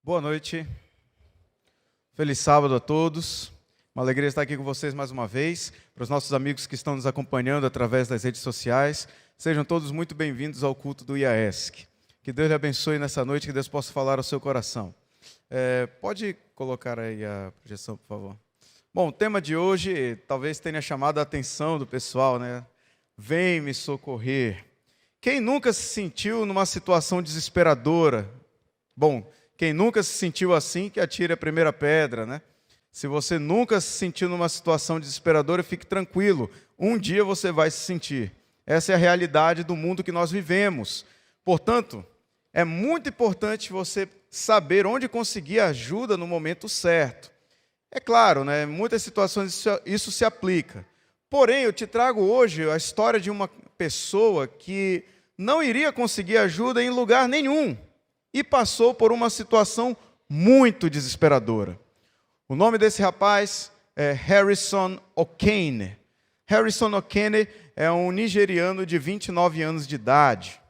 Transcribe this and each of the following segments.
Boa noite, feliz sábado a todos, uma alegria estar aqui com vocês mais uma vez. Para os nossos amigos que estão nos acompanhando através das redes sociais, sejam todos muito bem-vindos ao culto do IAESC. Que Deus lhe abençoe nessa noite, que Deus possa falar ao seu coração. Pode colocar aí a projeção, por favor. Bom, o tema de hoje talvez tenha chamado a atenção do pessoal, né? Vem me socorrer. Quem nunca se sentiu numa situação desesperadora? Bom, quem nunca se sentiu assim, que atire a primeira pedra, né? Se você nunca se sentiu numa situação desesperadora, fique tranquilo. Um dia você vai se sentir. Essa é a realidade do mundo que nós vivemos. Portanto, é muito importante você saber onde conseguir ajuda no momento certo. É claro, né? Em muitas situações isso se aplica. Porém, eu te trago hoje a história de uma pessoa que não iria conseguir ajuda em lugar nenhum e passou por uma situação muito desesperadora. O nome desse rapaz é Harrison Okene. Harrison Okene é um nigeriano de 29 anos de idade.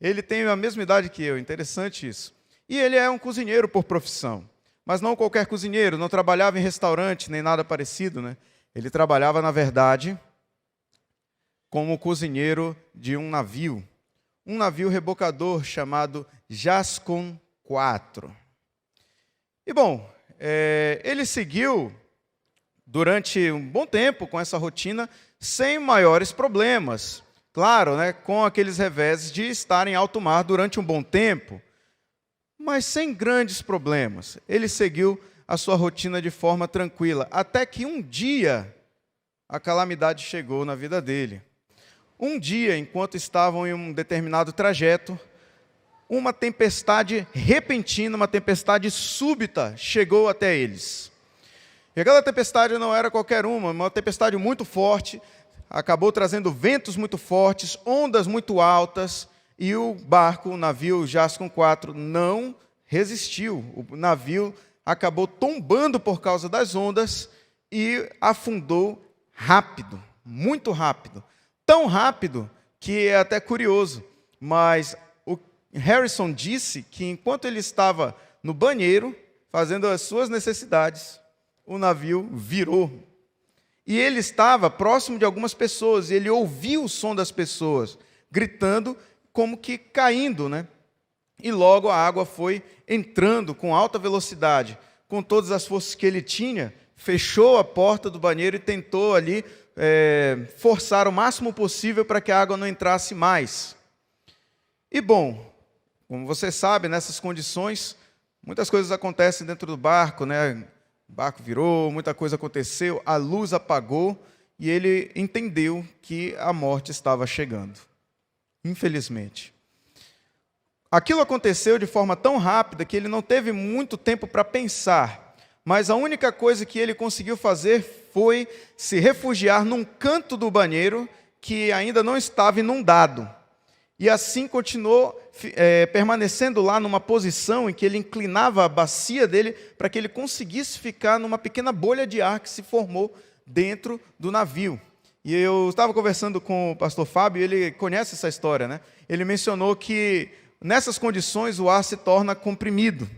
Ele tem a mesma idade que eu, interessante isso. E ele é um cozinheiro por profissão. Mas não qualquer cozinheiro, não trabalhava em restaurante nem nada parecido, né? Ele trabalhava, na verdade, como cozinheiro de um navio rebocador chamado Jascon 4. E bom, ele seguiu durante um bom tempo com essa rotina sem maiores problemas. Claro, né, com aqueles reveses de estar em alto mar durante um bom tempo, mas sem grandes problemas. Ele seguiu a sua rotina de forma tranquila, até que um dia a calamidade chegou na vida dele. Um dia, enquanto estavam em um determinado trajeto, uma tempestade repentina, uma tempestade súbita chegou até eles. E aquela tempestade não era qualquer uma tempestade muito forte, acabou trazendo ventos muito fortes, ondas muito altas, e o barco, o navio Jascon 4, não resistiu. O navio acabou tombando por causa das ondas e afundou rápido, muito rápido. Tão rápido que é até curioso, mas o Harrison disse que enquanto ele estava no banheiro, fazendo as suas necessidades, o navio virou. E ele estava próximo de algumas pessoas, e ele ouviu o som das pessoas, gritando como que caindo, né? E logo a água foi entrando com alta velocidade, com todas as forças que ele tinha, fechou a porta do banheiro e tentou ali forçar o máximo possível para que a água não entrasse mais. E bom, como você sabe, nessas condições, muitas coisas acontecem dentro do barco, né? O barco virou, muita coisa aconteceu, a luz apagou e ele entendeu que a morte estava chegando. Infelizmente. Aquilo aconteceu de forma tão rápida que ele não teve muito tempo para pensar, mas a única coisa que ele conseguiu fazer foi se refugiar num canto do banheiro que ainda não estava inundado. E assim continuou permanecendo lá numa posição em que ele inclinava a bacia dele para que ele conseguisse ficar numa pequena bolha de ar que se formou dentro do navio. E eu estava conversando com o pastor Fábio, ele conhece essa história, né? Ele mencionou que nessas condições o ar se torna comprimido.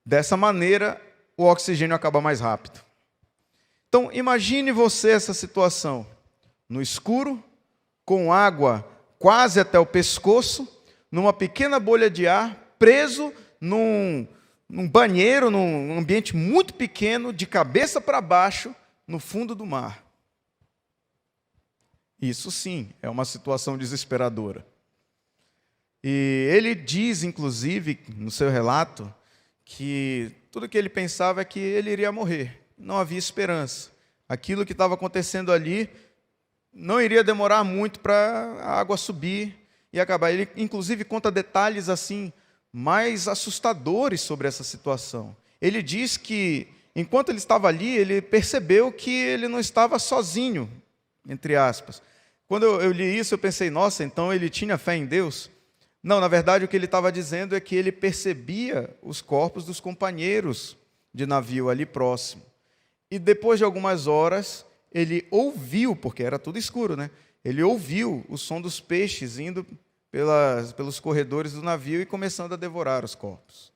Dessa maneira, o oxigênio acaba mais rápido. Então, imagine você essa situação, no escuro, com água quase até o pescoço, numa pequena bolha de ar, preso num banheiro, num ambiente muito pequeno, de cabeça para baixo, no fundo do mar. Isso sim, é uma situação desesperadora. E ele diz, inclusive, no seu relato, que tudo que ele pensava é que ele iria morrer. Não havia esperança. Aquilo que estava acontecendo ali não iria demorar muito para a água subir e acabar. Ele, inclusive, conta detalhes assim mais assustadores sobre essa situação. Ele diz que, enquanto ele estava ali, ele percebeu que ele não estava sozinho, entre aspas. Quando eu li isso, eu pensei, nossa, então ele tinha fé em Deus? Não, na verdade, o que ele estava dizendo é que ele percebia os corpos dos companheiros de navio ali próximo. E depois de algumas horas, ele ouviu, porque era tudo escuro, né? Ele ouviu o som dos peixes indo pelos corredores do navio e começando a devorar os corpos.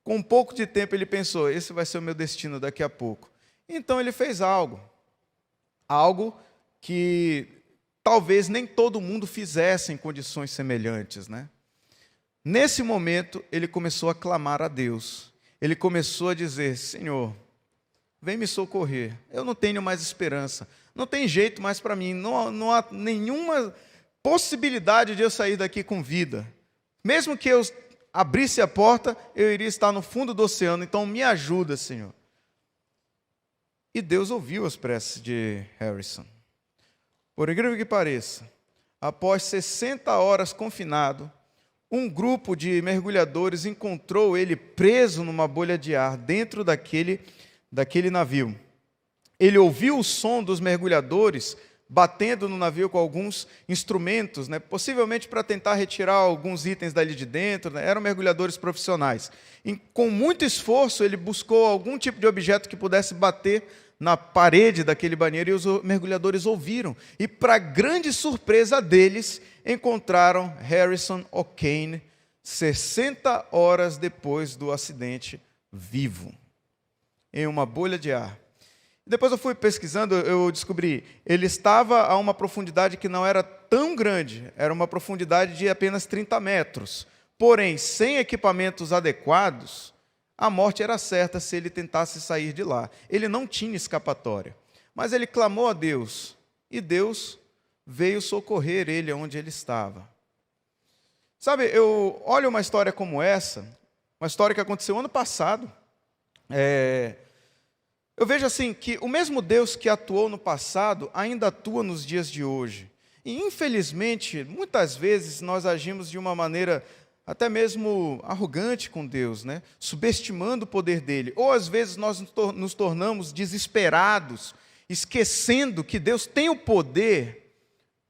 Com um pouco de tempo ele pensou, esse vai ser o meu destino daqui a pouco. Então ele fez algo que talvez nem todo mundo fizesse em condições semelhantes, né? Nesse momento, ele começou a clamar a Deus. Ele começou a dizer, Senhor, vem me socorrer. Eu não tenho mais esperança. Não tem jeito mais para mim. Não há nenhuma possibilidade de eu sair daqui com vida. Mesmo que eu abrisse a porta, eu iria estar no fundo do oceano. Então, me ajuda, Senhor. E Deus ouviu as preces de Harrison. Por incrível que pareça, após 60 horas confinado, um grupo de mergulhadores encontrou ele preso numa bolha de ar dentro daquele navio. Ele ouviu o som dos mergulhadores batendo no navio com alguns instrumentos, né, possivelmente para tentar retirar alguns itens dali de dentro, né, eram mergulhadores profissionais. E, com muito esforço, ele buscou algum tipo de objeto que pudesse bater na parede daquele banheiro, e os mergulhadores ouviram. E, para grande surpresa deles, encontraram Harrison O'Kane 60 horas depois do acidente, vivo, em uma bolha de ar. Depois eu fui pesquisando, eu descobri, ele estava a uma profundidade que não era tão grande, era uma profundidade de apenas 30 metros. Porém, sem equipamentos adequados, a morte era certa se ele tentasse sair de lá. Ele não tinha escapatória. Mas ele clamou a Deus, e Deus veio socorrer ele onde ele estava. Sabe, eu olho uma história como essa, uma história que aconteceu ano passado. Eu vejo assim, que o mesmo Deus que atuou no passado, ainda atua nos dias de hoje. E, infelizmente, muitas vezes nós agimos de uma maneira até mesmo arrogante com Deus, né? Subestimando o poder dele. Ou, às vezes, nós nos tornamos desesperados, esquecendo que Deus tem o poder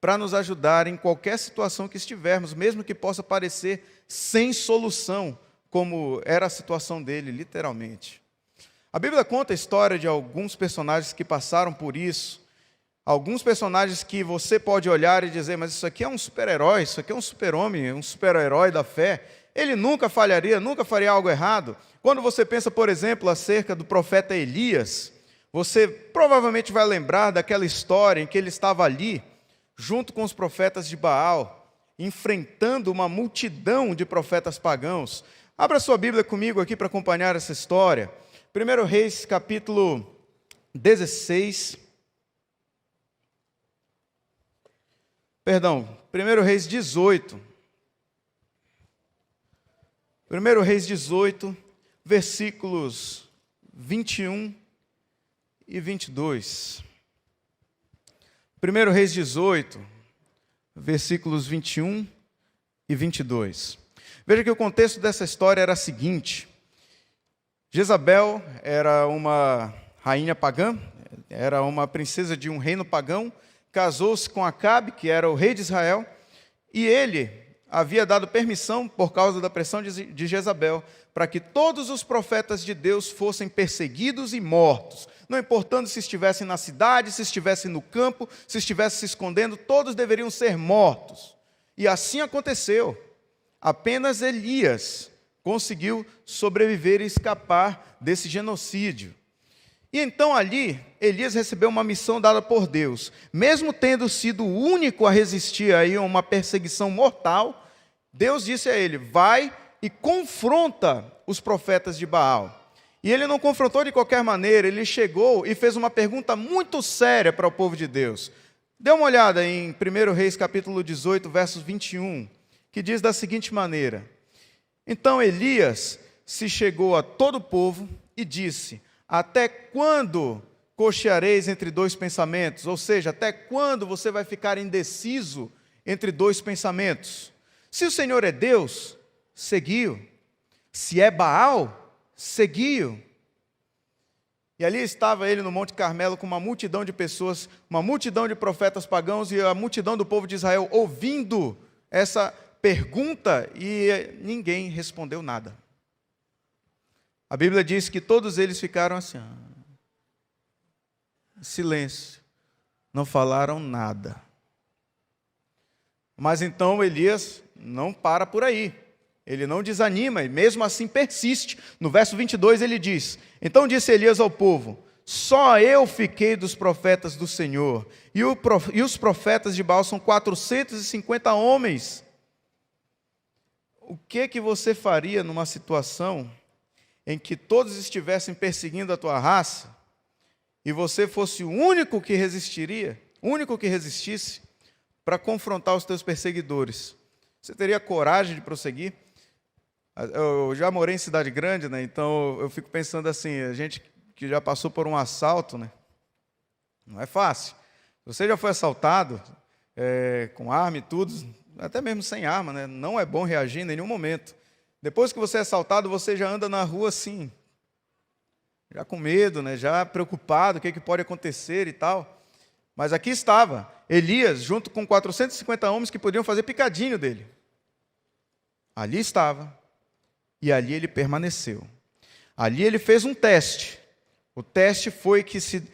para nos ajudar em qualquer situação que estivermos, mesmo que possa parecer sem solução, como era a situação dele, literalmente. A Bíblia conta a história de alguns personagens que passaram por isso, alguns personagens que você pode olhar e dizer, mas isso aqui é um super-herói, isso aqui é um super-homem, um super-herói da fé, ele nunca falharia, nunca faria algo errado. Quando você pensa, por exemplo, acerca do profeta Elias, você provavelmente vai lembrar daquela história em que ele estava ali, junto com os profetas de Baal, enfrentando uma multidão de profetas pagãos. Abra sua Bíblia comigo aqui para acompanhar essa história. 1 Reis, capítulo 16. Perdão, 1 Reis 18. 1 Reis 18, versículos 21 e 22. 1 Reis 18, versículos 21 e 22. Veja que o contexto dessa história era o seguinte: Jezabel era uma rainha pagã, era uma princesa de um reino pagão, casou-se com Acabe, que era o rei de Israel, e ele havia dado permissão, por causa da pressão de Jezabel, para que todos os profetas de Deus fossem perseguidos e mortos. Não importando se estivessem na cidade, se estivessem no campo, se estivessem se escondendo, todos deveriam ser mortos. E assim aconteceu. Apenas Elias conseguiu sobreviver e escapar desse genocídio. E então ali, Elias recebeu uma missão dada por Deus. Mesmo tendo sido o único a resistir a uma perseguição mortal, Deus disse a ele, vai e confronta os profetas de Baal. E ele não confrontou de qualquer maneira, ele chegou e fez uma pergunta muito séria para o povo de Deus. Dê uma olhada em 1 Reis capítulo 18, versos 21, que diz da seguinte maneira: Então Elias se chegou a todo o povo e disse, até quando cocheareis entre dois pensamentos? Ou seja, até quando você vai ficar indeciso entre dois pensamentos? Se o Senhor é Deus, seguiu. Se é Baal, seguiu. E ali estava ele no Monte Carmelo com uma multidão de pessoas, uma multidão de profetas pagãos e a multidão do povo de Israel ouvindo essa pergunta e ninguém respondeu nada. A Bíblia diz que todos eles ficaram assim, em silêncio, não falaram nada. Mas então Elias não para por aí. ele não desanima, e mesmo assim persiste. No verso 22 ele diz: então disse Elias ao povo: só eu fiquei dos profetas do Senhor, e os profetas de Baal são 450 homens. O que você faria numa situação em que todos estivessem perseguindo a tua raça, e você fosse o único que resistiria, o único que resistisse para confrontar os teus perseguidores? Você teria coragem de prosseguir? Eu já morei em cidade grande, né? Então eu fico pensando assim, a gente que já passou por um assalto, né? Não é fácil. Você já foi assaltado com arma e tudo, até mesmo sem arma, né? Não é bom reagir em nenhum momento. Depois que você é assaltado, você já anda na rua assim, já com medo, né? Já preocupado, o que pode acontecer e tal. Mas aqui estava Elias, junto com 450 homens que podiam fazer picadinho dele. Ali estava, e ali ele permaneceu. Ali ele fez um teste. O teste foi que se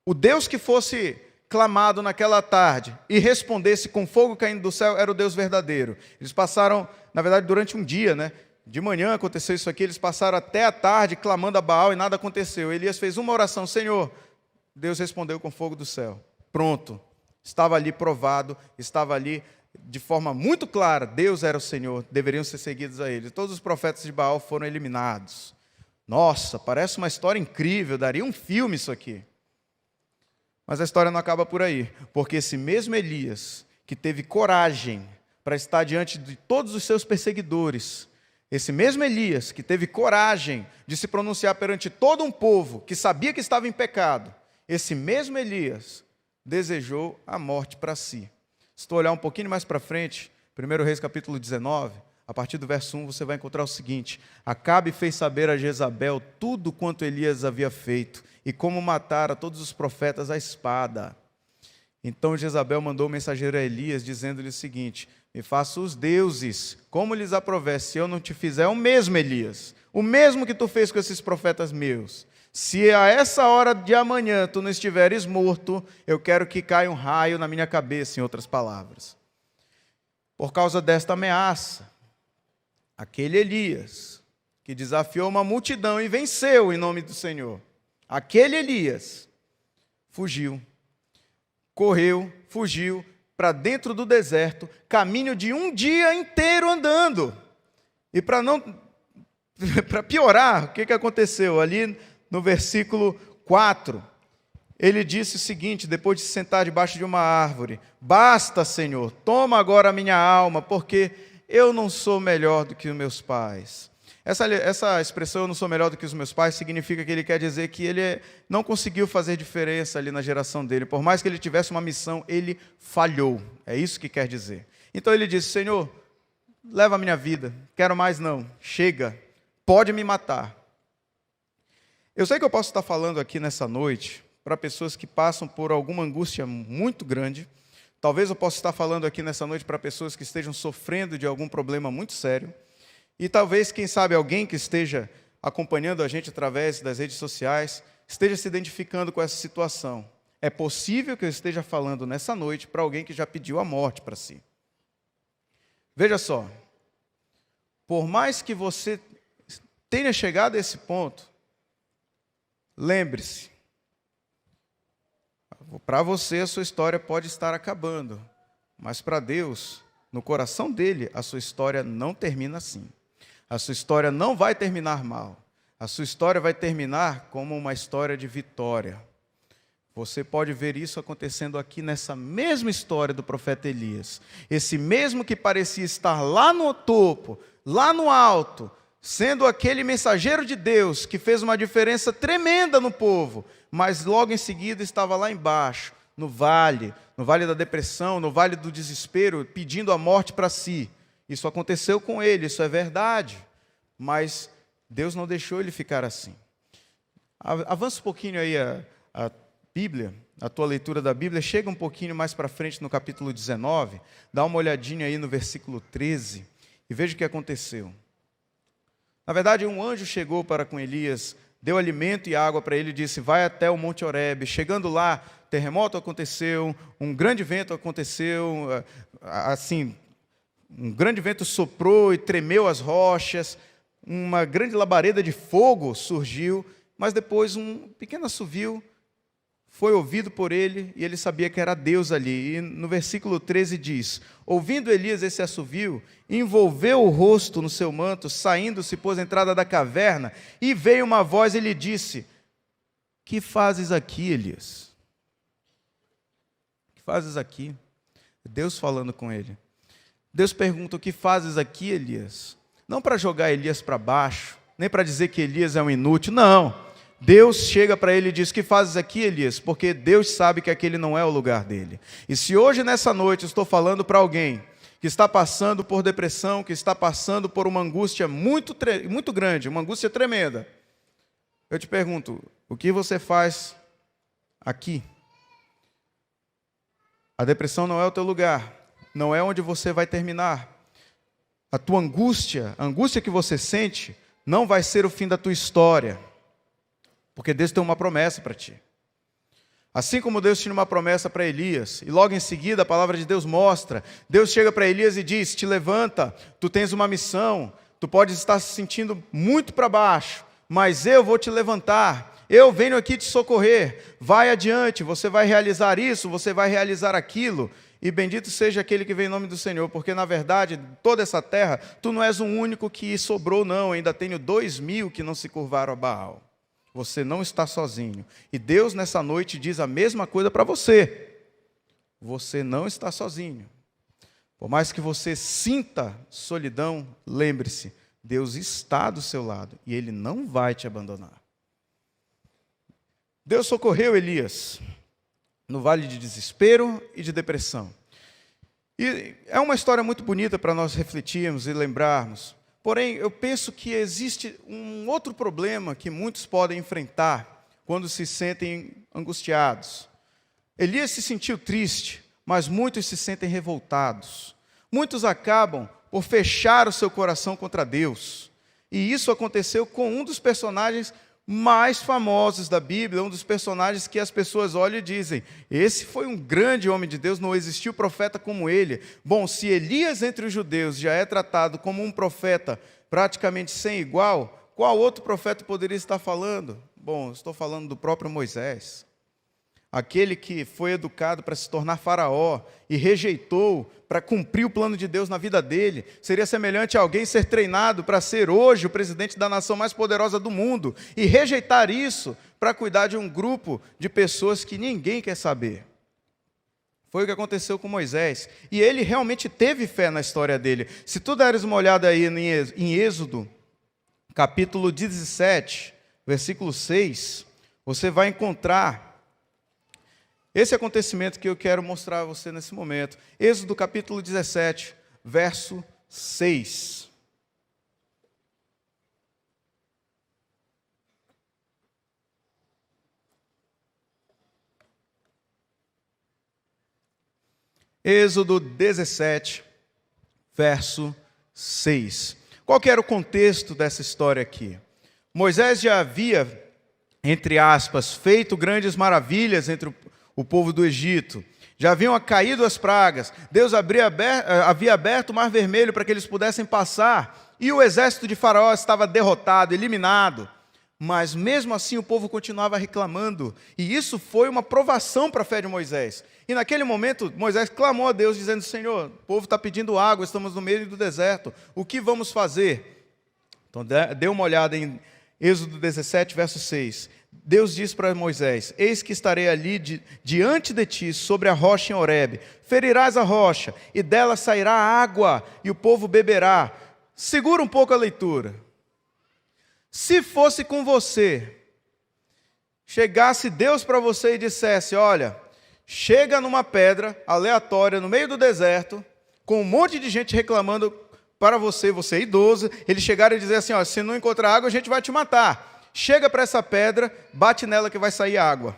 o Deus que fosse clamado naquela tarde e respondesse com fogo caindo do céu era o Deus verdadeiro. Eles passaram, na verdade, durante um dia, né? De manhã aconteceu isso aqui, eles passaram até a tarde clamando a Baal e nada aconteceu. Elias fez uma oração: Senhor, Deus respondeu com fogo do céu. Pronto, estava ali provado, estava ali de forma muito clara, Deus era o Senhor, deveriam ser seguidos a Ele. Todos os profetas de Baal foram eliminados. Nossa, parece uma história incrível, daria um filme isso aqui. Mas a história não acaba por aí, porque esse mesmo Elias, que teve coragem para estar diante de todos os seus perseguidores, esse mesmo Elias, que teve coragem de se pronunciar perante todo um povo que sabia que estava em pecado, esse mesmo Elias desejou a morte para si. Se tu olhar um pouquinho mais para frente, 1 Reis capítulo 19, a partir do verso 1, você vai encontrar o seguinte: Acabe fez saber a Jezabel tudo quanto Elias havia feito, e como matara todos os profetas à espada. Então Jezabel mandou o mensageiro a Elias, dizendo-lhe o seguinte: me faça os deuses, como lhes aprouver, se eu não te fizer o mesmo, Elias, o mesmo que tu fez com esses profetas meus. Se a essa hora de amanhã tu não estiveres morto, eu quero que caia um raio na minha cabeça, em outras palavras. Por causa desta ameaça, aquele Elias, que desafiou uma multidão e venceu em nome do Senhor, aquele Elias fugiu, correu, fugiu para dentro do deserto, caminho de um dia inteiro andando. E para piorar, o que aconteceu? Ali no versículo 4, ele disse o seguinte, depois de se sentar debaixo de uma árvore: basta, Senhor, toma agora a minha alma, porque eu não sou melhor do que os meus pais. Essa expressão, eu não sou melhor do que os meus pais, significa que ele quer dizer que ele não conseguiu fazer diferença ali na geração dele. Por mais que ele tivesse uma missão, ele falhou. É isso que quer dizer. Então ele disse: Senhor, leva a minha vida, quero mais não, chega, pode me matar. Eu sei que eu posso estar falando aqui nessa noite para pessoas que passam por alguma angústia muito grande. Talvez eu possa estar falando aqui nessa noite para pessoas que estejam sofrendo de algum problema muito sério. E talvez, quem sabe, alguém que esteja acompanhando a gente através das redes sociais esteja se identificando com essa situação. É possível que eu esteja falando nessa noite para alguém que já pediu a morte para si. Veja só, por mais que você tenha chegado a esse ponto, lembre-se, para você a sua história pode estar acabando, mas para Deus, no coração dele, a sua história não termina assim. A sua história não vai terminar mal. A sua história vai terminar como uma história de vitória. Você pode ver isso acontecendo aqui nessa mesma história do profeta Elias. Esse mesmo que parecia estar lá no topo, lá no alto, sendo aquele mensageiro de Deus que fez uma diferença tremenda no povo, mas logo em seguida estava lá embaixo, no vale da depressão, no vale do desespero, pedindo a morte para si. Isso aconteceu com ele, isso é verdade, mas Deus não deixou ele ficar assim. Avança um pouquinho aí a Bíblia, a tua leitura da Bíblia, chega um pouquinho mais para frente no capítulo 19, dá uma olhadinha aí no versículo 13 e veja o que aconteceu. Na verdade, um anjo chegou para com Elias, deu alimento e água para ele e disse: vai até o Monte Horebe. Chegando lá, terremoto aconteceu, um grande vento aconteceu, assim, Um grande vento soprou e tremeu as rochas, uma grande labareda de fogo surgiu, mas depois um pequeno assovio foi ouvido por ele e ele sabia que era Deus ali. E no versículo 13 diz: ouvindo Elias esse assovio, envolveu o rosto no seu manto, saindo se pôs à entrada da caverna, e veio uma voz e lhe disse: que fazes aqui, Elias? O que fazes aqui? Deus falando com ele. Deus pergunta: o que fazes aqui, Elias? Não para jogar Elias para baixo, nem para dizer que Elias é um inútil, não. Deus chega para ele e diz: o que fazes aqui, Elias? Porque Deus sabe que aquele não é o lugar dele. E se hoje, nessa noite, eu estou falando para alguém que está passando por depressão, que está passando por uma angústia muito grande, uma angústia tremenda, eu te pergunto: o que você faz aqui? A depressão não é o teu lugar, não é onde você vai terminar. A tua angústia, a angústia que você sente, não vai ser o fim da tua história. Porque Deus tem uma promessa para ti. Assim como Deus tinha uma promessa para Elias, e logo em seguida a palavra de Deus mostra, Deus chega para Elias e diz: te levanta, tu tens uma missão, tu podes estar se sentindo muito para baixo, mas eu vou te levantar, eu venho aqui te socorrer, vai adiante, você vai realizar isso, você vai realizar aquilo, e bendito seja aquele que vem em nome do Senhor, porque na verdade, toda essa terra, tu não és o único que sobrou não, ainda tenho 2.000 que não se curvaram a Baal. Você não está sozinho. E Deus nessa noite diz a mesma coisa para você. Você não está sozinho. Por mais que você sinta solidão, lembre-se, Deus está do seu lado e Ele não vai te abandonar. Deus socorreu Elias no vale de desespero e de depressão. E é uma história muito bonita para nós refletirmos e lembrarmos. Porém, eu penso que existe um outro problema que muitos podem enfrentar quando se sentem angustiados. Elias se sentiu triste, mas muitos se sentem revoltados. Muitos acabam por fechar o seu coração contra Deus. E isso aconteceu com um dos personagens mais famosos da Bíblia, um dos personagens que as pessoas olham e dizem: esse foi um grande homem de Deus, não existiu profeta como ele. Bom, se Elias entre os judeus já é tratado como um profeta praticamente sem igual, qual outro profeta poderia estar falando? Bom, estou falando do próprio Moisés. Aquele que foi educado para se tornar faraó e rejeitou para cumprir o plano de Deus na vida dele, seria semelhante a alguém ser treinado para ser hoje o presidente da nação mais poderosa do mundo e rejeitar isso para cuidar de um grupo de pessoas que ninguém quer saber. Foi o que aconteceu com Moisés. E ele realmente teve fé na história dele. Se tu deres uma olhada aí em Êxodo, capítulo 17, versículo 6, você vai encontrar esse acontecimento que eu quero mostrar a você nesse momento. Êxodo capítulo 17, verso 6. Êxodo 17, verso 6. Qual que era o contexto dessa história aqui? Moisés já havia, entre aspas, feito grandes maravilhas entre o povo do Egito. Já haviam caído as pragas. Deus havia aberto o Mar Vermelho para que eles pudessem passar. E o exército de Faraó estava derrotado, eliminado. Mas mesmo assim o povo continuava reclamando. E isso foi uma provação para a fé de Moisés. E naquele momento Moisés clamou a Deus dizendo: Senhor, o povo está pedindo água, estamos no meio do deserto. O que vamos fazer? Então dê uma olhada em Êxodo 17, verso 6. Deus diz para Moisés: eis que estarei ali diante de ti, sobre a rocha em Horebe. Ferirás a rocha, e dela sairá água, e o povo beberá. Segura um pouco a leitura. Se fosse com você, chegasse Deus para você e dissesse: olha, chega numa pedra aleatória no meio do deserto, com um monte de gente reclamando para você, você é idoso, eles chegaram e dizer assim: ó, se não encontrar água, a gente vai te matar. Chega para essa pedra, bate nela que vai sair água.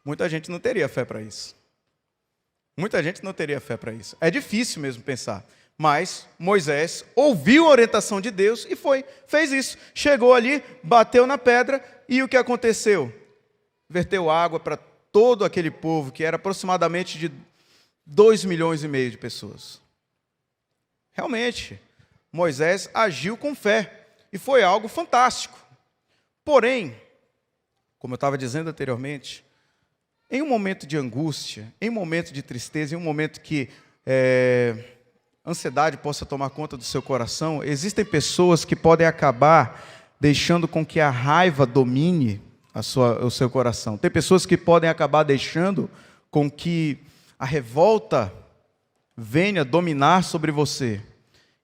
Muita gente não teria fé para isso. Muita gente não teria fé para isso. É difícil mesmo pensar. Mas Moisés ouviu a orientação de Deus e fez isso. Chegou ali, bateu na pedra e o que aconteceu? Verteu água para todo aquele povo, que era aproximadamente de 2,5 milhões de pessoas. Realmente, Moisés agiu com fé, e foi algo fantástico. Porém, como eu estava dizendo anteriormente, em um momento de angústia, em um momento de tristeza, em um momento que ansiedade possa tomar conta do seu coração, existem pessoas que podem acabar deixando com que a raiva domine o seu coração. Tem pessoas que podem acabar deixando com que a revolta venha dominar sobre você.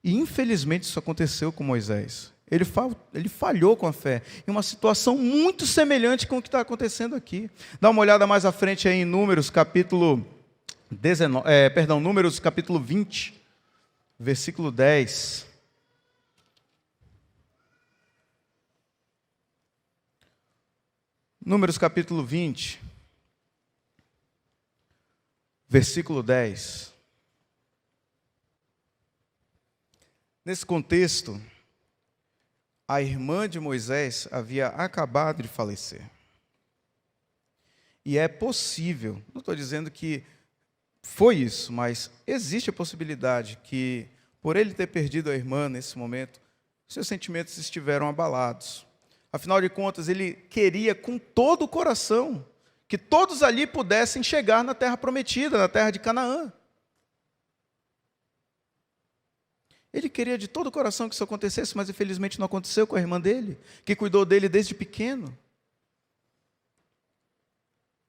E infelizmente isso aconteceu com Moisés. Ele falhou com a fé, em uma situação muito semelhante com o que está acontecendo aqui. Dá uma olhada mais à frente aí em Números, capítulo 20, versículo 10. Números capítulo 20, versículo 10. Nesse contexto, a irmã de Moisés havia acabado de falecer. E é possível, não estou dizendo que foi isso, mas existe a possibilidade que, por ele ter perdido a irmã nesse momento, seus sentimentos estiveram abalados. Afinal de contas, ele queria com todo o coração que todos ali pudessem chegar na terra prometida, na terra de Canaã. Ele queria de todo o coração que isso acontecesse, mas infelizmente não aconteceu com a irmã dele, que cuidou dele desde pequeno.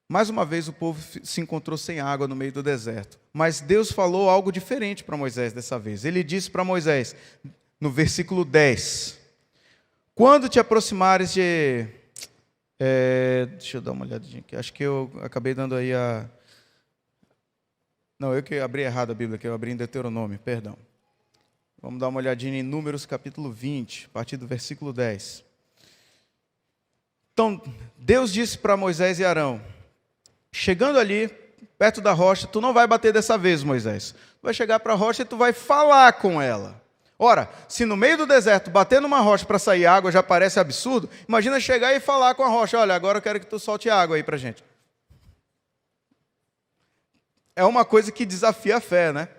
Mais uma vez o povo se encontrou sem água no meio do deserto. Mas Deus falou algo diferente para Moisés dessa vez. Ele disse para Moisés, no versículo 10, quando te aproximares de... deixa eu dar uma olhadinha aqui. Acho que eu acabei dando aí a... Não, eu que abri errado a Bíblia, que eu abri em Deuteronômio, perdão. Vamos dar uma olhadinha em Números capítulo 20, a partir do versículo 10. Então, Deus disse para Moisés e Arão, chegando ali, perto da rocha, tu não vai bater dessa vez, Moisés. Tu vai chegar para a rocha e tu vai falar com ela. Ora, se no meio do deserto bater numa rocha para sair água já parece absurdo, imagina chegar e falar com a rocha, olha, agora eu quero que tu solte água aí para a gente. É uma coisa que desafia a fé, né?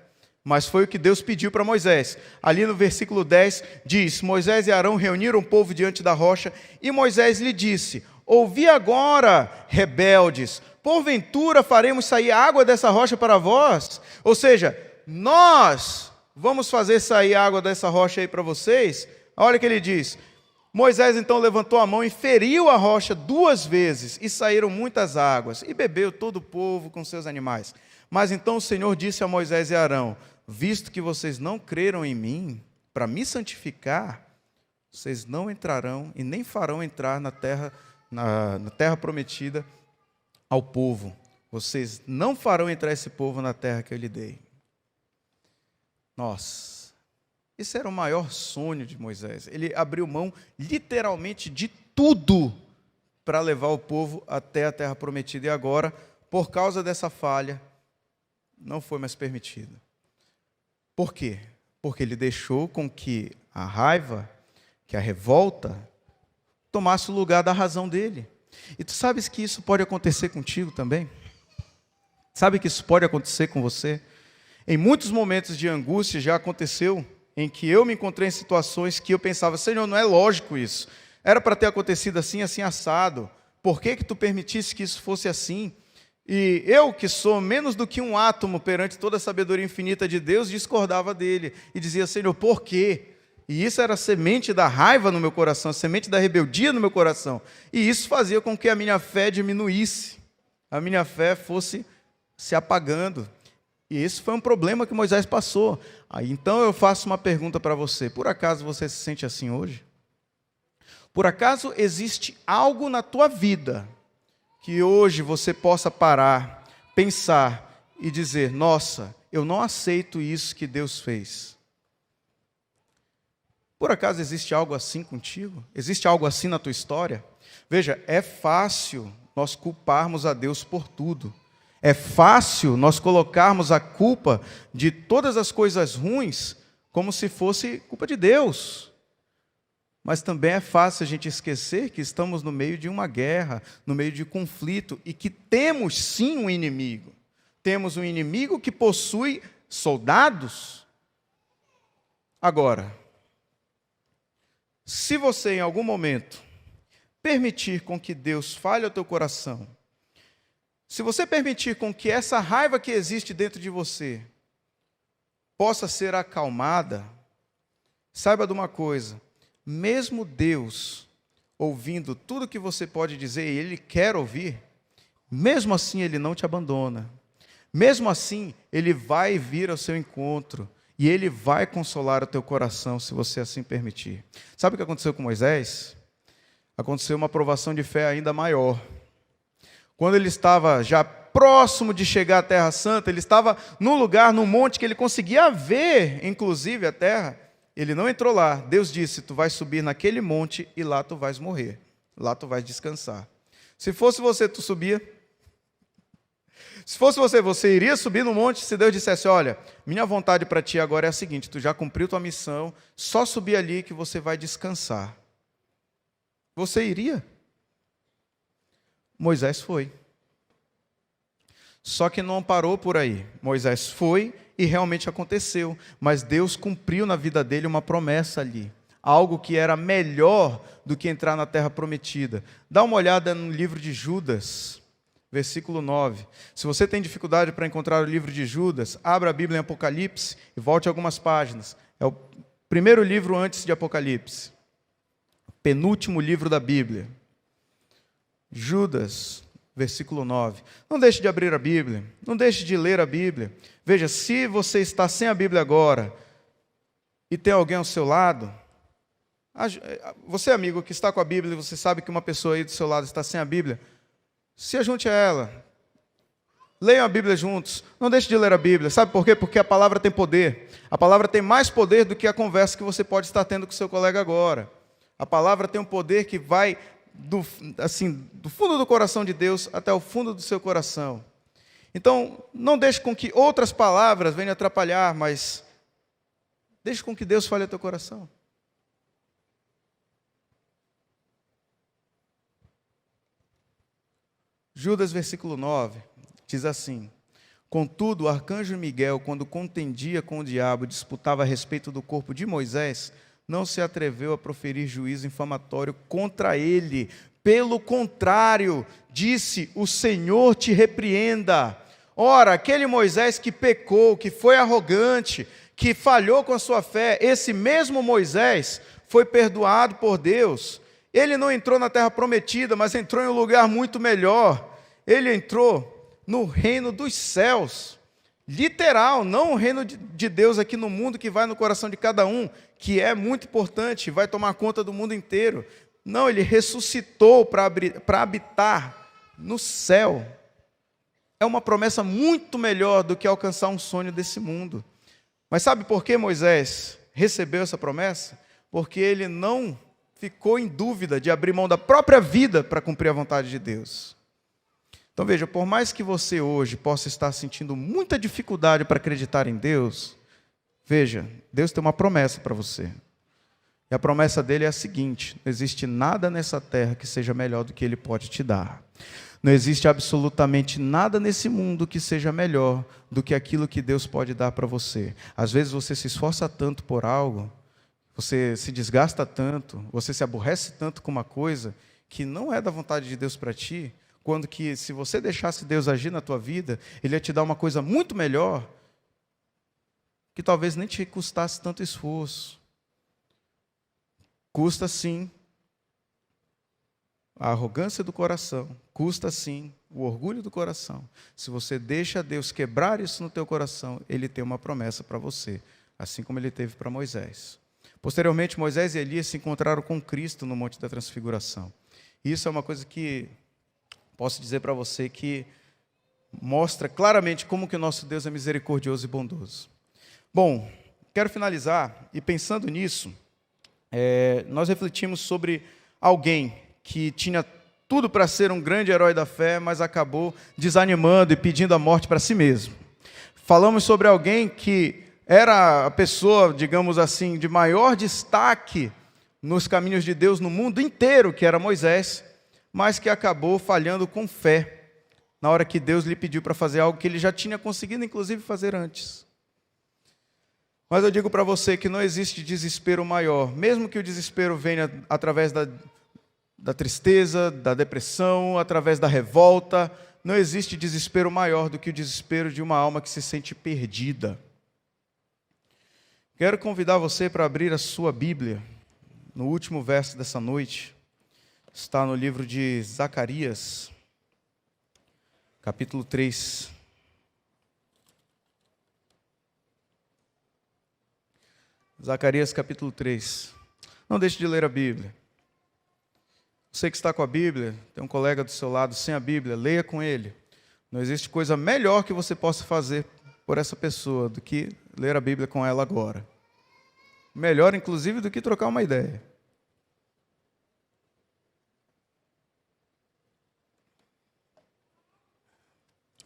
Mas foi o que Deus pediu para Moisés. Ali no versículo 10 diz, Moisés e Arão reuniram o povo diante da rocha, e Moisés lhe disse, ouvi agora, rebeldes, porventura faremos sair água dessa rocha para vós? Ou seja, nós vamos fazer sair água dessa rocha aí para vocês? Olha o que ele diz. Moisés então levantou a mão e feriu a rocha 2 vezes, e saíram muitas águas, e bebeu todo o povo com seus animais. Mas então o Senhor disse a Moisés e Arão, visto que vocês não creram em mim, para me santificar, vocês não entrarão e nem farão entrar na terra prometida ao povo. Vocês não farão entrar esse povo na terra que eu lhe dei. Nossa, esse era o maior sonho de Moisés. Ele abriu mão literalmente de tudo para levar o povo até a terra prometida. E agora, por causa dessa falha, não foi mais permitido. Por quê? Porque ele deixou com que a raiva, que a revolta, tomasse o lugar da razão dele. E tu sabes que isso pode acontecer contigo também? Sabe que isso pode acontecer com você? Em muitos momentos de angústia já aconteceu em que eu me encontrei em situações que eu pensava, Senhor, não é lógico isso. Era para ter acontecido assim, assim, assado. Por que tu permitisse que isso fosse assim? E eu, que sou menos do que um átomo perante toda a sabedoria infinita de Deus, discordava dele e dizia, Senhor, por quê? E isso era a semente da raiva no meu coração, a semente da rebeldia no meu coração. E isso fazia com que a minha fé diminuísse, a minha fé fosse se apagando. E esse foi um problema que Moisés passou. Aí, então eu faço uma pergunta para você, por acaso você se sente assim hoje? Por acaso existe algo na tua vida que hoje você possa parar, pensar e dizer, nossa, eu não aceito isso que Deus fez. Por acaso existe algo assim contigo? Existe algo assim na tua história? Veja, é fácil nós culparmos a Deus por tudo. É fácil nós colocarmos a culpa de todas as coisas ruins como se fosse culpa de Deus. Mas também é fácil a gente esquecer que estamos no meio de uma guerra, no meio de conflito, e que temos sim um inimigo. temos um inimigo que possui soldados. Agora, se você em algum momento permitir com que Deus fale ao teu coração, se você permitir com que essa raiva que existe dentro de você possa ser acalmada, saiba de uma coisa, mesmo Deus ouvindo tudo que você pode dizer e Ele quer ouvir, mesmo assim Ele não te abandona. Mesmo assim, Ele vai vir ao seu encontro e Ele vai consolar o teu coração, se você assim permitir. Sabe o que aconteceu com Moisés? Aconteceu uma provação de fé ainda maior. Quando ele estava já próximo de chegar à Terra Santa, ele estava num lugar, num monte, que ele conseguia ver, inclusive, a terra. Ele não entrou lá. Deus disse, tu vais subir naquele monte e lá tu vais morrer. Lá tu vais descansar. Se fosse você, tu subia? Se fosse você, você iria subir no monte se Deus dissesse, olha, minha vontade para ti agora é a seguinte, tu já cumpriu tua missão, só subir ali que você vai descansar. Você iria? Moisés foi. Só que não parou por aí. Moisés foi e realmente aconteceu. Mas Deus cumpriu na vida dele uma promessa ali. Algo que era melhor do que entrar na terra prometida. Dá uma olhada no livro de Judas, versículo 9. Se você tem dificuldade para encontrar o livro de Judas, abra a Bíblia em Apocalipse e volte algumas páginas. É o primeiro livro antes de Apocalipse. Penúltimo livro da Bíblia. Judas, versículo 9. Não deixe de abrir a Bíblia, não deixe de ler a Bíblia. Veja, se você está sem a Bíblia agora e tem alguém ao seu lado, você amigo que está com a Bíblia e você sabe que uma pessoa aí do seu lado está sem a Bíblia, se ajunte a ela. Leiam a Bíblia juntos. Não deixe de ler a Bíblia. Sabe por quê? Porque a palavra tem poder. A palavra tem mais poder do que a conversa que você pode estar tendo com seu colega agora. A palavra tem um poder que vai do fundo do coração de Deus até o fundo do seu coração. Então, não deixe com que outras palavras venham atrapalhar, mas deixe com que Deus fale ao teu coração. Judas, versículo 9, diz assim: contudo, o arcanjo Miguel, quando contendia com o diabo, disputava a respeito do corpo de Moisés, não se atreveu a proferir juízo infamatório contra ele. Pelo contrário, disse, o Senhor te repreenda. Ora, aquele Moisés que pecou, que foi arrogante, que falhou com a sua fé, esse mesmo Moisés foi perdoado por Deus. Ele não entrou na terra prometida, mas entrou em um lugar muito melhor. Ele entrou no reino dos céus. Literal, não o reino de Deus aqui no mundo que vai no coração de cada um, que é muito importante, vai tomar conta do mundo inteiro. Não, ele ressuscitou para habitar no céu. É uma promessa muito melhor do que alcançar um sonho desse mundo. Mas sabe por que Moisés recebeu essa promessa? Porque ele não ficou em dúvida de abrir mão da própria vida para cumprir a vontade de Deus. Então veja, por mais que você hoje possa estar sentindo muita dificuldade para acreditar em Deus, veja, Deus tem uma promessa para você. E a promessa dele é a seguinte: não existe nada nessa terra que seja melhor do que ele pode te dar. Não existe absolutamente nada nesse mundo que seja melhor do que aquilo que Deus pode dar para você. Às vezes você se esforça tanto por algo, você se desgasta tanto, você se aborrece tanto com uma coisa que não é da vontade de Deus para ti, quando que se você deixasse Deus agir na tua vida, Ele ia te dar uma coisa muito melhor, que talvez nem te custasse tanto esforço. Custa sim a arrogância do coração, custa sim o orgulho do coração. Se você deixa Deus quebrar isso no teu coração, Ele tem uma promessa para você, assim como Ele teve para Moisés. Posteriormente, Moisés e Elias se encontraram com Cristo no Monte da Transfiguração. Isso é uma coisa que posso dizer para você que mostra claramente como que o nosso Deus é misericordioso e bondoso. Bom, quero finalizar, e pensando nisso, nós refletimos sobre alguém que tinha tudo para ser um grande herói da fé, mas acabou desanimando e pedindo a morte para si mesmo. Falamos sobre alguém que era a pessoa, digamos assim, de maior destaque nos caminhos de Deus no mundo inteiro, que era Moisés, mas que acabou falhando com fé. na hora que Deus lhe pediu para fazer algo que ele já tinha conseguido, inclusive, fazer antes. Mas eu digo para você que não existe desespero maior, mesmo que o desespero venha através da tristeza, da depressão, através da revolta, não existe desespero maior do que o desespero de uma alma que se sente perdida. Quero convidar você para abrir a sua Bíblia, no último verso dessa noite, está no livro de Zacarias, capítulo 3. Zacarias capítulo 3. Não deixe de ler a Bíblia. Você que está com a Bíblia, tem um colega do seu lado sem a Bíblia, leia com ele. Não existe coisa melhor que você possa fazer por essa pessoa do que ler a Bíblia com ela agora. Melhor, inclusive, do que trocar uma ideia.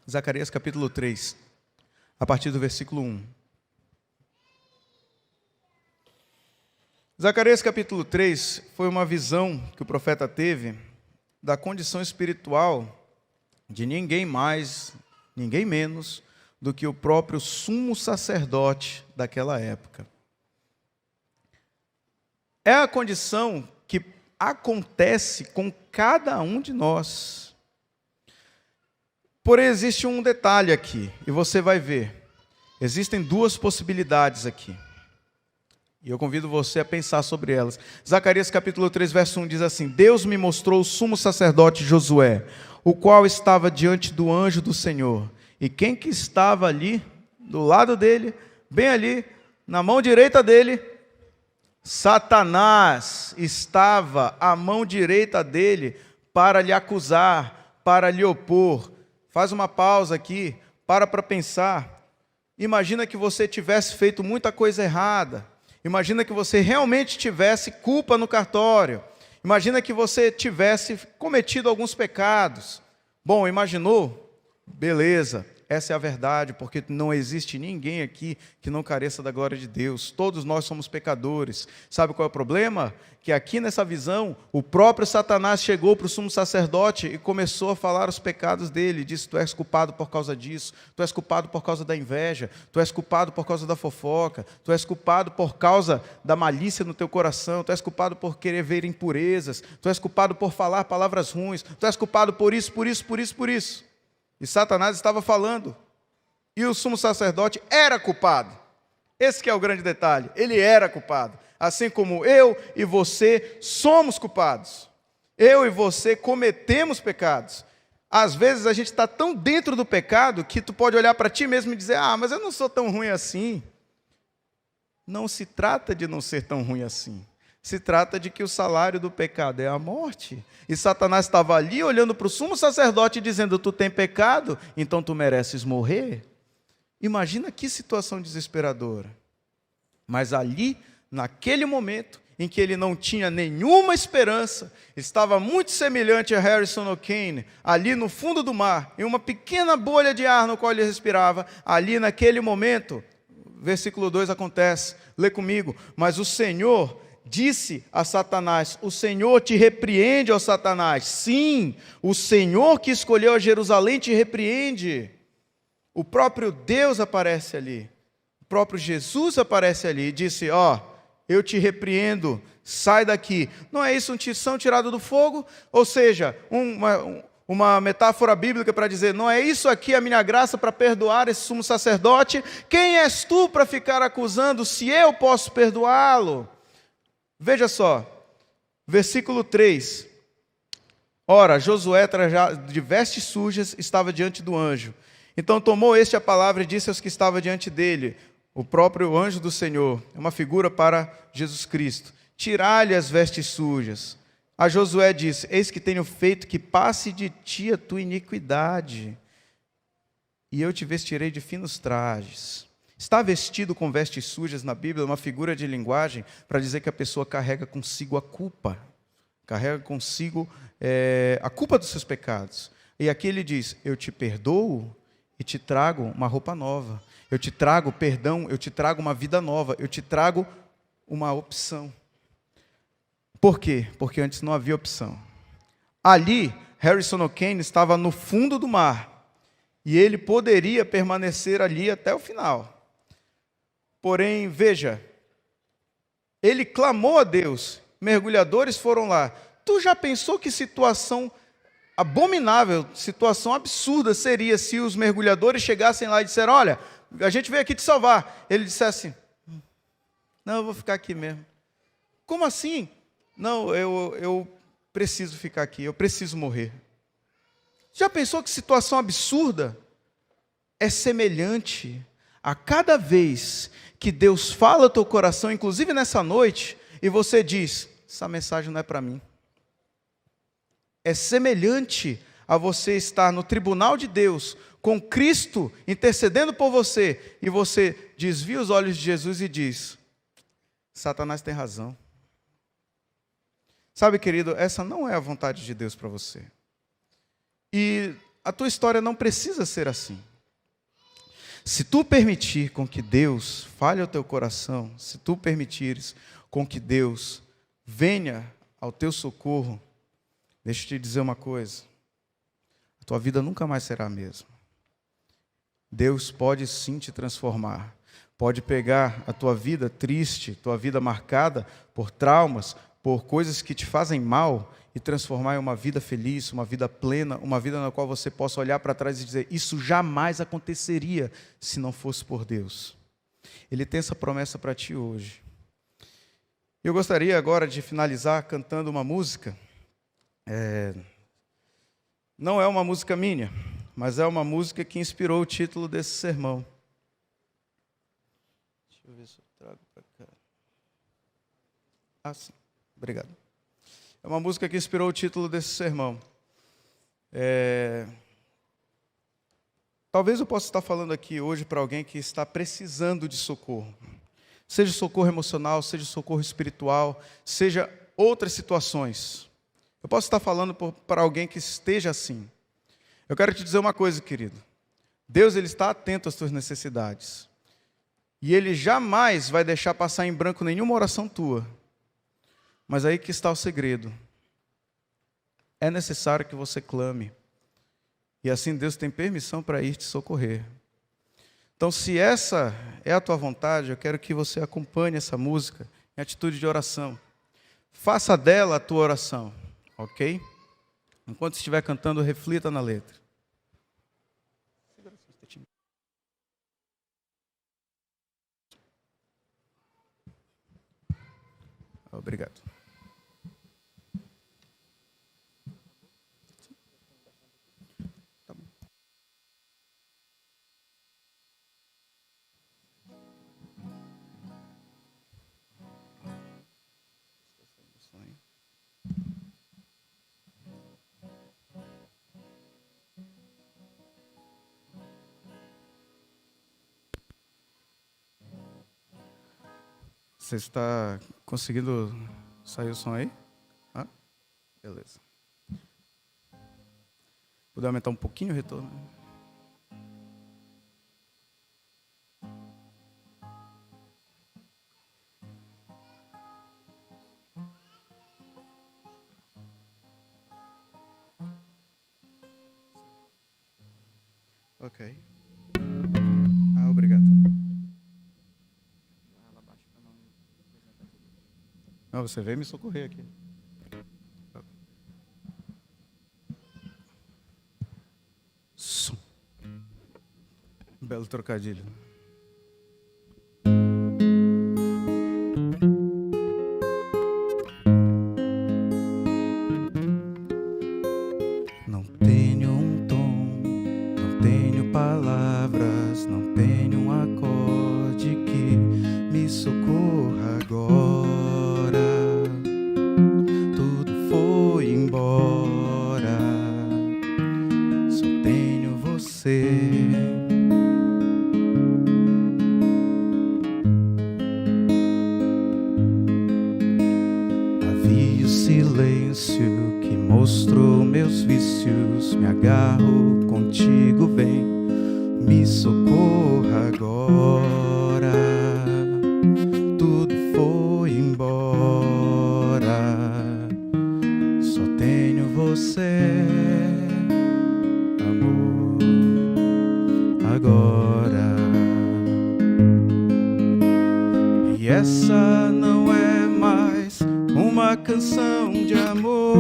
Zacarias capítulo 3, a partir do versículo 1. Zacarias capítulo 3 foi uma visão que o profeta teve da condição espiritual de ninguém mais, ninguém menos do que o próprio sumo sacerdote daquela época. É a condição que acontece com cada um de nós. Porém, existe um detalhe aqui, e você vai ver. Existem duas possibilidades aqui. E eu convido você a pensar sobre elas. Zacarias capítulo 3, verso 1 diz assim: Deus me mostrou o sumo sacerdote Josué, o qual estava diante do anjo do Senhor. E quem que estava ali, do lado dele, bem ali, na mão direita dele? Satanás estava à mão direita dele para lhe acusar, para lhe opor. Faz uma pausa aqui, para pensar. Imagina que você tivesse feito muita coisa errada. Imagina que você realmente tivesse culpa no cartório. Imagina que você tivesse cometido alguns pecados. Bom, imaginou? Beleza, essa é a verdade, porque não existe ninguém aqui que não careça da glória de Deus. Todos nós somos pecadores. Sabe qual é o problema? Que aqui nessa visão, o próprio Satanás chegou para o sumo sacerdote e começou a falar os pecados dele. Disse: tu és culpado por causa disso, tu és culpado por causa da inveja, tu és culpado por causa da fofoca, tu és culpado por causa da malícia no teu coração, tu és culpado por querer ver impurezas, tu és culpado por falar palavras ruins, tu és culpado por isso, por isso, por isso, por isso. E Satanás estava falando. E o sumo sacerdote era culpado. Esse que é o grande detalhe. Ele era culpado. Assim como eu e você somos culpados. Eu e você cometemos pecados. Às vezes a gente está tão dentro do pecado que tu pode olhar para ti mesmo e dizer: ah, mas eu não sou tão ruim assim. Não se trata de não ser tão ruim assim. Se trata de que o salário do pecado é a morte. E Satanás estava ali olhando para o sumo sacerdote dizendo: tu tem pecado, então tu mereces morrer. Imagina que situação desesperadora. Mas ali, naquele momento em que ele não tinha nenhuma esperança, estava muito semelhante a Harrison O'Kane, ali no fundo do mar, em uma pequena bolha de ar no qual ele respirava. Ali naquele momento, versículo 2 acontece, lê comigo: mas o Senhor disse a Satanás: o Senhor te repreende, ó Satanás. Sim, o Senhor que escolheu a Jerusalém te repreende. O próprio Deus aparece ali. O próprio Jesus aparece ali e disse: ó, eu te repreendo, sai daqui. Não é isso um tição tirado do fogo? Ou seja, uma metáfora bíblica para dizer: não é isso aqui a minha graça para perdoar esse sumo sacerdote? Quem és tu para ficar acusando se eu posso perdoá-lo? Veja só, versículo 3. Ora, Josué, trajado de vestes sujas, estava diante do anjo. Então tomou este a palavra e disse aos que estavam diante dele, o próprio anjo do Senhor, é uma figura para Jesus Cristo: tirai-lhe as vestes sujas. A Josué disse: eis que tenho feito que passe de ti a tua iniquidade, e eu te vestirei de finos trajes. Estar vestido com vestes sujas na Bíblia é uma figura de linguagem para dizer que a pessoa carrega consigo a culpa. Carrega consigo a culpa dos seus pecados. E aqui ele diz: eu te perdoo e te trago uma roupa nova. Eu te trago perdão, eu te trago uma vida nova. Eu te trago uma opção. Por quê? Porque antes não havia opção. Ali, Harrison O'Kane estava no fundo do mar. E ele poderia permanecer ali até o final. Porém, veja, ele clamou a Deus, mergulhadores foram lá. Tu já pensou que situação abominável, situação absurda seria se os mergulhadores chegassem lá e disseram: olha, a gente veio aqui te salvar. Ele dissesse: não, eu vou ficar aqui mesmo. Como assim? Não, eu preciso ficar aqui, eu preciso morrer. Já pensou que situação absurda? É semelhante a cada vez que Deus fala ao teu coração, inclusive nessa noite, e você diz: essa mensagem não é para mim. É semelhante a você estar no tribunal de Deus, com Cristo intercedendo por você, e você desvia os olhos de Jesus e diz: Satanás tem razão. Sabe, querido, essa não é a vontade de Deus para você. E a tua história não precisa ser assim. Se tu permitir com que Deus fale ao teu coração, se tu permitires com que Deus venha ao teu socorro, deixa eu te dizer uma coisa: a tua vida nunca mais será a mesma. Deus pode sim te transformar, pode pegar a tua vida triste, tua vida marcada por traumas, por coisas que te fazem mal, e transformar em uma vida feliz, uma vida plena, uma vida na qual você possa olhar para trás e dizer: isso jamais aconteceria se não fosse por Deus. Ele tem essa promessa para ti hoje. Eu gostaria agora de finalizar cantando uma música. Não é uma música minha, mas é uma música que inspirou o título desse sermão. Deixa eu ver se eu trago para cá. Ah, sim. Obrigado. É uma música que inspirou o título desse sermão. Talvez eu possa estar falando aqui hoje para alguém que está precisando de socorro. Seja socorro emocional, seja socorro espiritual, seja outras situações. Eu posso estar falando para alguém que esteja assim. Eu quero te dizer uma coisa, querido. Deus, Ele está atento às tuas necessidades. E Ele jamais vai deixar passar em branco nenhuma oração tua. Mas aí que está o segredo. É necessário que você clame. E assim Deus tem permissão para ir te socorrer. Então, se essa é a tua vontade, eu quero que você acompanhe essa música em atitude de oração. Faça dela a tua oração, ok? Enquanto estiver cantando, reflita na letra. Obrigado. Tá bom. Você está conseguindo sair o som aí? Ah, beleza. Puder aumentar um pouquinho o retorno? Ok. Obrigado. Não, você veio me socorrer aqui. Som. Belo trocadilho. Não tenho um tom, não tenho palavras, não tenho um acorde que me socorra agora. Tudo foi embora, só tenho você. Havia o silêncio que mostrou meus vícios, me agarro contigo, vem, me socorra agora. Tudo foi embora, só tenho você, amor. essa não é mais uma canção de amor.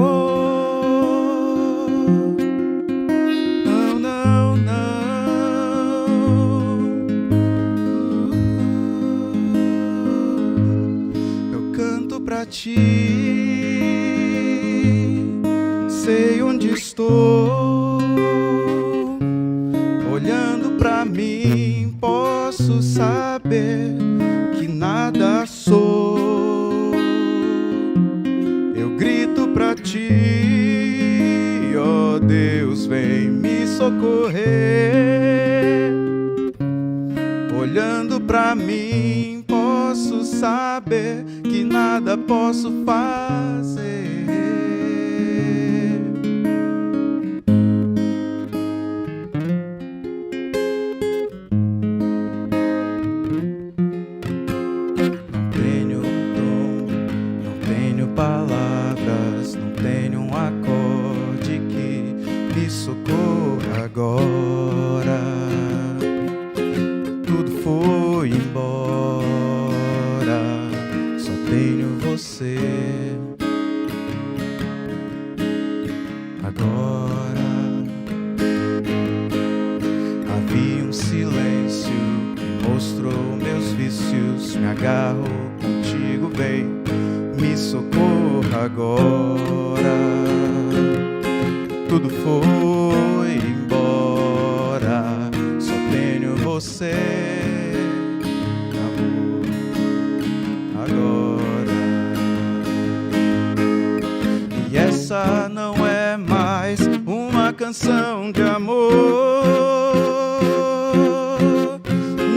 Não, não, não. Eu canto pra ti, sei onde estou. Olhando pra mim, posso saber que nada sou. Eu grito pra ti, ó Deus, vem me socorrer. Olhando pra mim, posso saber que nada posso fazer. Palavras, não tenho um acorde que me socorra agora. Tudo foi embora, só tenho você agora. Havia um silêncio que mostrou meus vícios, me agarro contigo, vem, me socorra agora. Tudo foi embora, só tenho você, amor, agora. E essa não é mais uma canção de amor.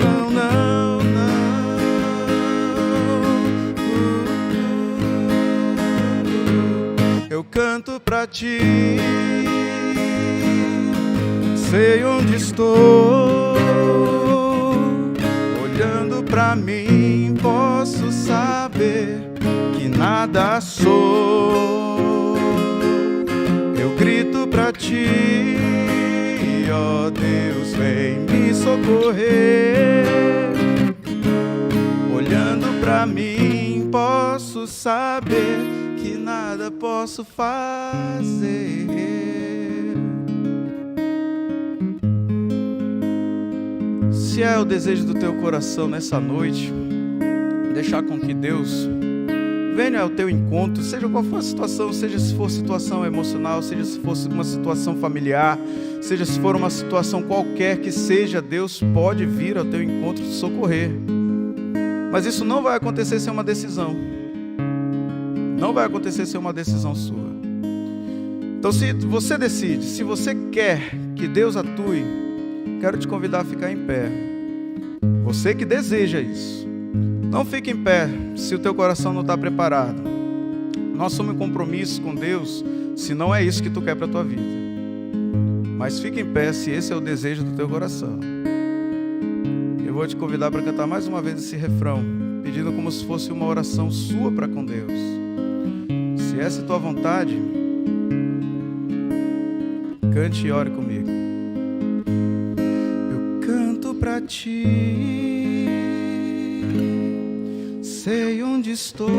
Não, não, não. Eu canto pra ti, sei onde estou. Olhando pra mim, posso saber que nada sou. Eu grito pra ti, ó Deus, vem me socorrer. Olhando pra mim, posso saber que nada posso fazer. Se é o desejo do teu coração nessa noite, deixar com que Deus venha ao teu encontro, seja qual for a situação, seja se for situação emocional, seja se for uma situação familiar, seja se for uma situação qualquer que seja, Deus pode vir ao teu encontro te socorrer. Mas isso não vai acontecer sem uma decisão. Não vai acontecer sem uma decisão sua. Então, se você decide, se você quer que Deus atue, quero te convidar a ficar em pé. Você que deseja isso, não fique em pé se o teu coração não está preparado. Não assume compromisso com Deus se não é isso que tu quer para a tua vida. Mas fique em pé se esse é o desejo do teu coração. Eu vou te convidar para cantar mais uma vez esse refrão, pedindo como se fosse uma oração sua para com Deus. Se essa é a tua vontade, cante e ore comigo. Eu canto pra ti, sei onde estou.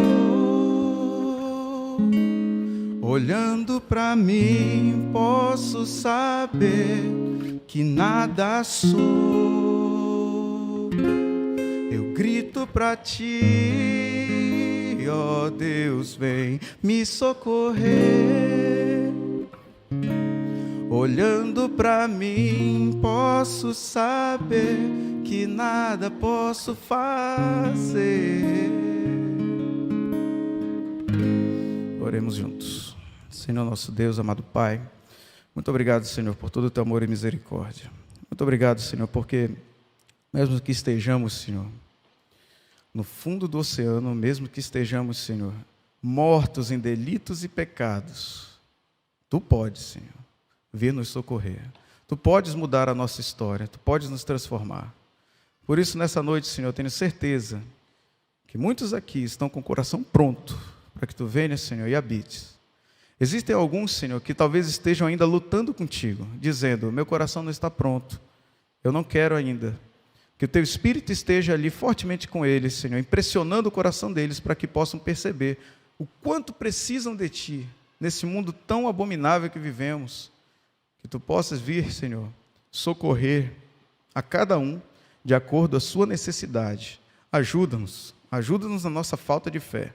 Olhando pra mim, posso saber que nada sou. Eu grito pra ti, ó Deus, vem me socorrer. Olhando pra mim, posso saber que nada posso fazer. Oremos juntos. Senhor nosso Deus, amado Pai, muito obrigado, Senhor, por todo o teu amor e misericórdia. Muito obrigado, Senhor, porque mesmo que estejamos, Senhor, no fundo do oceano, mesmo que estejamos, Senhor, mortos em delitos e pecados, Tu podes, Senhor, vir nos socorrer. Tu podes mudar a nossa história, Tu podes nos transformar. Por isso, nessa noite, Senhor, eu tenho certeza que muitos aqui estão com o coração pronto para que Tu venhas, Senhor, e habites. Existem alguns, Senhor, que talvez estejam ainda lutando contigo, dizendo, meu coração não está pronto, eu não quero ainda. Que o Teu Espírito esteja ali fortemente com eles, Senhor, impressionando o coração deles para que possam perceber o quanto precisam de Ti, nesse mundo tão abominável que vivemos. Que Tu possas vir, Senhor, socorrer a cada um de acordo à sua necessidade. Ajuda-nos na nossa falta de fé.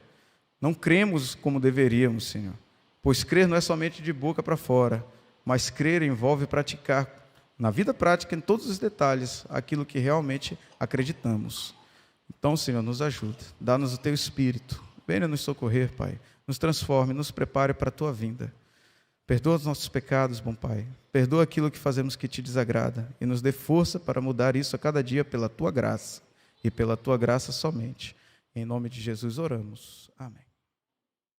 Não cremos como deveríamos, Senhor, pois crer não é somente de boca para fora, mas crer envolve praticar, na vida prática, em todos os detalhes, aquilo que realmente acreditamos. Então, Senhor, nos ajuda, dá-nos o Teu Espírito, venha nos socorrer, Pai, nos transforme, nos prepare para a Tua vinda. Perdoa os nossos pecados, bom Pai, perdoa aquilo que fazemos que Te desagrada e nos dê força para mudar isso a cada dia pela Tua graça e pela Tua graça somente. Em nome de Jesus oramos. Amém.